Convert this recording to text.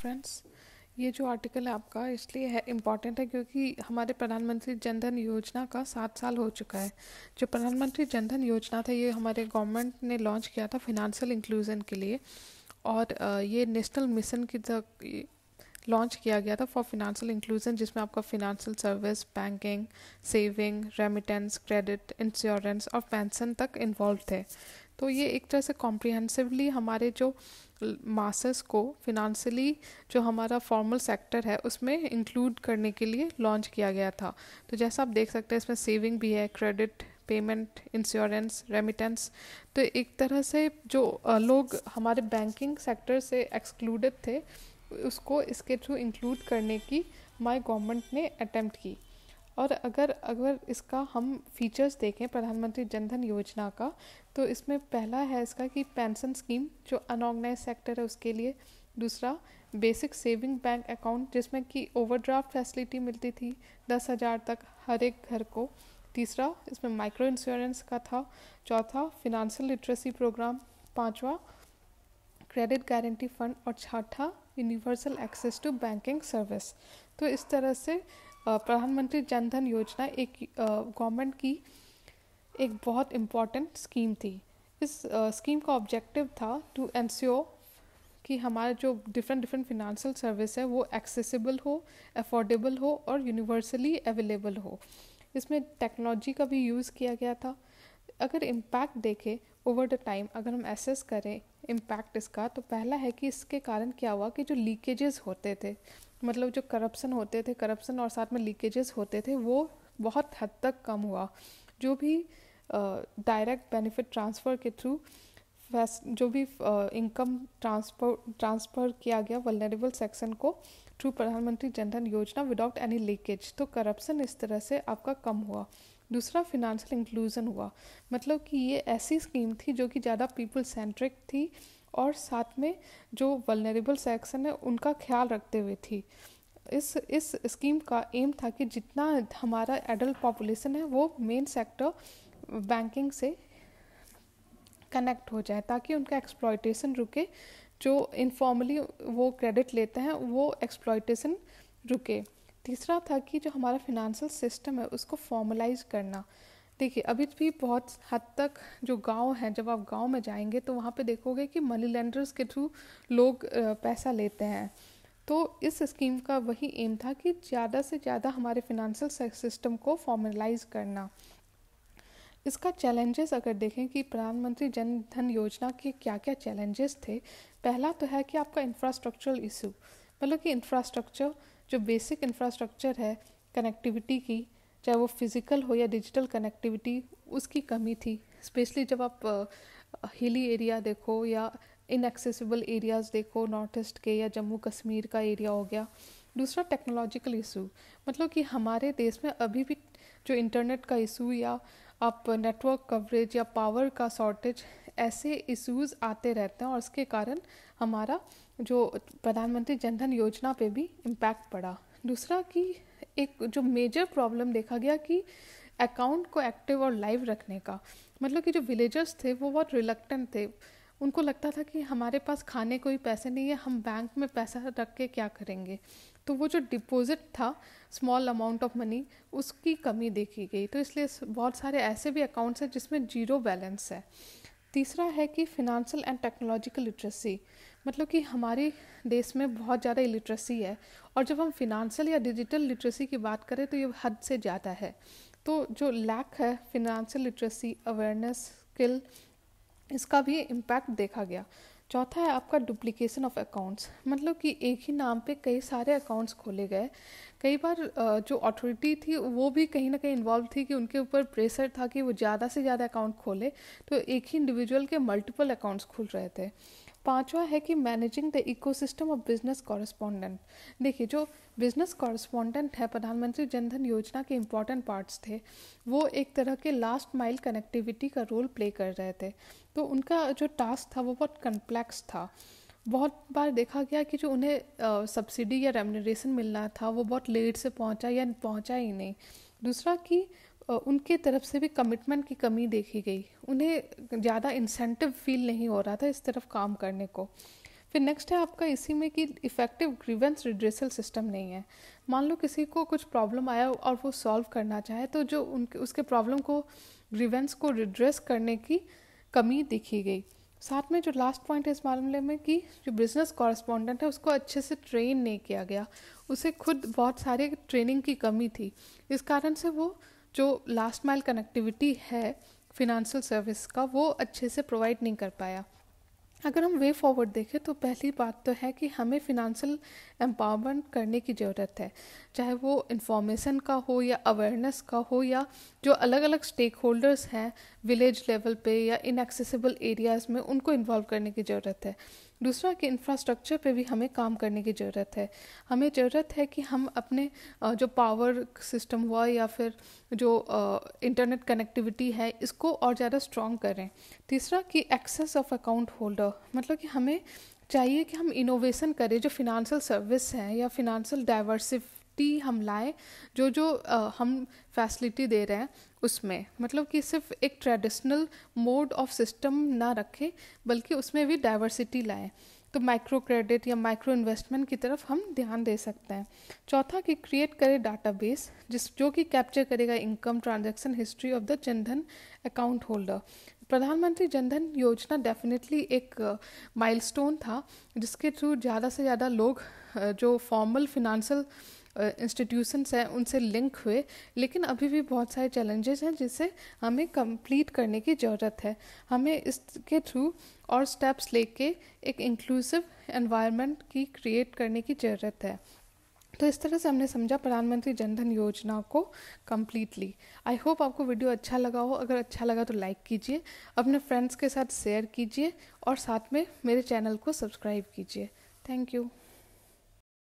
Friends, ये जो article है आपका इसलिए है इम्पॉर्टेंट है क्योंकि हमारे प्रधानमंत्री जनधन योजना का 7 साल हो चुका है। जो प्रधानमंत्री जनधन योजना था ये हमारे गवर्नमेंट ने लॉन्च किया था फिनेंशियल इंक्लूजन के लिए। और ये नेशनल मिशन की तरह लॉन्च किया गया था फॉर फिनेंशियल इंक्लूजन, जिसमें आपका financial service, banking, saving, remittance, credit, insurance और पेंशन तक इन्वॉल्व थे। तो ये एक तरह से कॉम्प्रिहेंसिवली हमारे जो मासेस को फिनेंशियली जो हमारा फॉर्मल सेक्टर है उसमें इंक्लूड करने के लिए लॉन्च किया गया था। तो जैसा आप देख सकते हैं इसमें सेविंग भी है, क्रेडिट, पेमेंट, इंश्योरेंस, रेमिटेंस। तो एक तरह से जो लोग हमारे बैंकिंग सेक्टर से एक्सक्लूडेड थे उसको इसके थ्रू इंक्लूड करने की हमारी गवर्नमेंट ने अटेम्प्ट की। और अगर अगर इसका हम फीचर्स देखें प्रधानमंत्री जनधन योजना का, तो इसमें पहला है इसका कि पेंशन स्कीम जो अनऑर्गेनाइज सेक्टर है उसके लिए। दूसरा, बेसिक सेविंग बैंक अकाउंट जिसमें कि ओवरड्राफ्ट फैसिलिटी मिलती थी 10,000 तक हर एक घर को। तीसरा, इसमें माइक्रो इंश्योरेंस का था। चौथा, फिनेंशियल लिटरेसी प्रोग्राम। पांचवा, क्रेडिट गारंटी फंड। और छठा, universal access to banking service. तो इस तरह से प्रधानमंत्री जनधन योजना एक गवर्नमेंट की एक बहुत इम्पॉर्टेंट स्कीम थी। इस स्कीम का ऑब्जेक्टिव था टू एंश्योर कि हमारा जो डिफरेंट फिनेंशियल सर्विस है वो एक्सेसिबल हो, अफोर्डेबल हो और यूनिवर्सली अवेलेबल हो। इसमें टेक्नोलॉजी का भी यूज़ किया गया था। अगर इम्पैक्ट देखें ओवर द टाइम, अगर हम एसेस करें इम्पैक्ट इसका, तो पहला है कि इसके कारण क्या हुआ कि जो लीकेजेस होते थे, मतलब जो करप्शन होते थे, करप्शन और साथ में लीकेजेस होते थे, वो बहुत हद तक कम हुआ। जो भी डायरेक्ट बेनिफिट ट्रांसफ़र के थ्रू जो भी इनकम ट्रांसफ़र किया गया वल्नरेबल सेक्शन को थ्रू प्रधानमंत्री जनधन योजना विदाउट एनी लीकेज, तो करप्शन इस तरह से आपका कम हुआ। दूसरा, फिनेंशियल इंक्लूजन हुआ, मतलब कि ये ऐसी स्कीम थी जो कि ज़्यादा पीपल सेंट्रिक थी और साथ में जो वल्नरेबल सेक्शन है उनका ख्याल रखते हुए थी। इस स्कीम का एम था कि जितना हमारा एडल्ट पॉपुलेशन है वो मेन सेक्टर बैंकिंग से कनेक्ट हो जाए ताकि उनका एक्सप्लॉयटेशन रुके, जो इनफॉर्मली वो क्रेडिट लेते हैं वो एक्सप्लॉयटेशन रुके। तीसरा था कि जो हमारा फिनेंशियल सिस्टम है उसको फॉर्मलाइज करना। देखिए, अभी भी बहुत हद तक जो गांव हैं, जब आप गांव में जाएंगे तो वहाँ पे देखोगे कि मनी लेंडर्स के थ्रू लोग पैसा लेते हैं। तो इस स्कीम का वही एम था कि ज़्यादा से ज़्यादा हमारे फिनेंशियल सिस्टम को फॉर्मलाइज करना। इसका चैलेंजेस अगर देखें कि प्रधानमंत्री जन धन योजना के क्या क्या चैलेंजेस थे, पहला तो है कि आपका इंफ्रास्ट्रक्चरल इशू, मतलब कि इंफ्रास्ट्रक्चर जो बेसिक इंफ्रास्ट्रक्चर है कनेक्टिविटी की, चाहे वो फिज़िकल हो या डिजिटल कनेक्टिविटी, उसकी कमी थी। स्पेशली जब आप हिली एरिया देखो या इनएक्सेसिबल एरियाज़ देखो, नॉर्थ ईस्ट के या जम्मू कश्मीर का एरिया हो गया। दूसरा, टेक्नोलॉजिकल इशू, मतलब कि हमारे देश में अभी भी जो इंटरनेट का इशू या आप नेटवर्क कवरेज या पावर का शॉर्टेज, ऐसे इश्यूज़ आते रहते हैं और उसके कारण हमारा जो प्रधानमंत्री जनधन योजना पे भी इम्पैक्ट पड़ा। दूसरा कि एक जो मेजर प्रॉब्लम देखा गया कि अकाउंट को एक्टिव और लाइव रखने का, मतलब कि जो विलेजर्स थे वो बहुत रिलक्टेंट थे। उनको लगता था कि हमारे पास खाने को ही पैसे नहीं है, हम बैंक में पैसा रख के क्या करेंगे। तो वो जो डिपॉजिट था स्मॉल अमाउंट ऑफ मनी, उसकी कमी देखी गई। तो इसलिए बहुत सारे ऐसे भी अकाउंट्स हैं जिसमें जीरो बैलेंस है। तीसरा है कि फिनेंशियल एंड टेक्नोलॉजिकल लिटरेसी, मतलब कि हमारे देश में बहुत ज़्यादा इलिटरेसी है और जब हम फिनेंशियल या डिजिटल लिटरेसी की बात करें तो ये हद से ज़्यादा है। तो जो लैक है फिनेंशियल लिटरेसी, अवेयरनेस, स्किल, इसका भी इम्पैक्ट देखा गया। चौथा है आपका डुप्लीकेशन ऑफ अकाउंट्स, मतलब कि एक ही नाम पे कई सारे अकाउंट्स खोले गए। कई बार जो अथॉरिटी थी वो भी कहीं ना कहीं इन्वॉल्व थी कि उनके ऊपर प्रेशर था कि वो ज़्यादा से ज़्यादा अकाउंट खोले, तो एक ही इंडिविजुअल के मल्टीपल अकाउंट्स खुल रहे थे। पांचवा है कि managing the ecosystem of business correspondent. देखिए, जो बिजनेस कॉरेस्पॉन्डेंट है प्रधानमंत्री जनधन योजना के इम्पॉर्टेंट पार्ट्स थे, वो एक तरह के लास्ट माइल कनेक्टिविटी का रोल प्ले कर रहे थे। तो उनका जो टास्क था वो बहुत कॉम्प्लेक्स था। बहुत बार देखा गया कि जो उन्हें सब्सिडी या रेम्यूनरेशन मिलना था वो बहुत लेट से पहुंचा या पहुंचा ही नहीं। दूसरा कि उनके तरफ से भी कमिटमेंट की कमी देखी गई, उन्हें ज़्यादा इंसेंटिव फील नहीं हो रहा था इस तरफ काम करने को। फिर नेक्स्ट है आपका इसी में कि इफ़ेक्टिव ग्रीवेंस रिड्रेसल सिस्टम नहीं है। मान लो किसी को कुछ प्रॉब्लम आया और वो सॉल्व करना चाहे, तो जो उनके उसके प्रॉब्लम को ग्रीवेंस को रिड्रेस करने की कमी दिखी गई। साथ में जो लास्ट पॉइंट है इस मामले में कि जो बिजनेस कॉरेस्पॉन्डेंट है उसको अच्छे से ट्रेन नहीं किया गया, उसे खुद बहुत सारे ट्रेनिंग की कमी थी। इस कारण से वो जो लास्ट माइल कनेक्टिविटी है फिनेंशियल सर्विस का वो अच्छे से प्रोवाइड नहीं कर पाया। अगर हम वे फॉरवर्ड देखें तो पहली बात तो है कि हमें फिनेंशियल एम्पावरमेंट करने की ज़रूरत है, चाहे वो इंफॉर्मेशन का हो या अवेयरनेस का हो या जो अलग अलग स्टेक होल्डर्स हैं विलेज लेवल पे या इनएक्सेसिबल एरियाज़ में उनको इन्वॉल्व करने की ज़रूरत है। दूसरा कि इंफ्रास्ट्रक्चर पे भी हमें काम करने की ज़रूरत है। हमें ज़रूरत है कि हम अपने जो पावर सिस्टम हुआ या फिर जो इंटरनेट कनेक्टिविटी है इसको और ज़्यादा स्ट्रॉन्ग करें। तीसरा कि एक्सेस ऑफ अकाउंट होल्डर, मतलब कि हमें चाहिए कि हम इनोवेशन करें जो फिनेंशियल सर्विस है या फिनेंशियल डाइवर्सिटी हम लाएं, जो हम फैसिलिटी दे रहे हैं उसमें, मतलब कि सिर्फ एक ट्रेडिशनल मोड ऑफ सिस्टम ना रखें बल्कि उसमें भी डाइवर्सिटी लाएं। तो माइक्रो क्रेडिट या माइक्रो इन्वेस्टमेंट की तरफ हम ध्यान दे सकते हैं। चौथा कि क्रिएट करें डाटाबेस जो कि कैप्चर करेगा income transaction history of the Jan Dhan account holder. प्रधानमंत्री जनधन योजना डेफिनेटली एक माइलस्टोन था जिसके थ्रू ज़्यादा से ज़्यादा लोग जो फॉर्मल फिनेंशियल इंस्टीट्यूशंस हैं उनसे लिंक हुए, लेकिन अभी भी बहुत सारे चैलेंजेस हैं जिसे हमें कंप्लीट करने की ज़रूरत है। हमें इसके थ्रू और स्टेप्स लेके एक इंक्लूसिव एनवायरनमेंट की क्रिएट करने की ज़रूरत है। तो इस तरह से हमने समझा प्रधानमंत्री जनधन योजना को कम्प्लीटली। आई होप आपको वीडियो अच्छा लगा हो। अगर अच्छा लगा तो लाइक कीजिए, अपने फ्रेंड्स के साथ शेयर कीजिए और साथ में मेरे चैनल को सब्सक्राइब कीजिए। Thank you.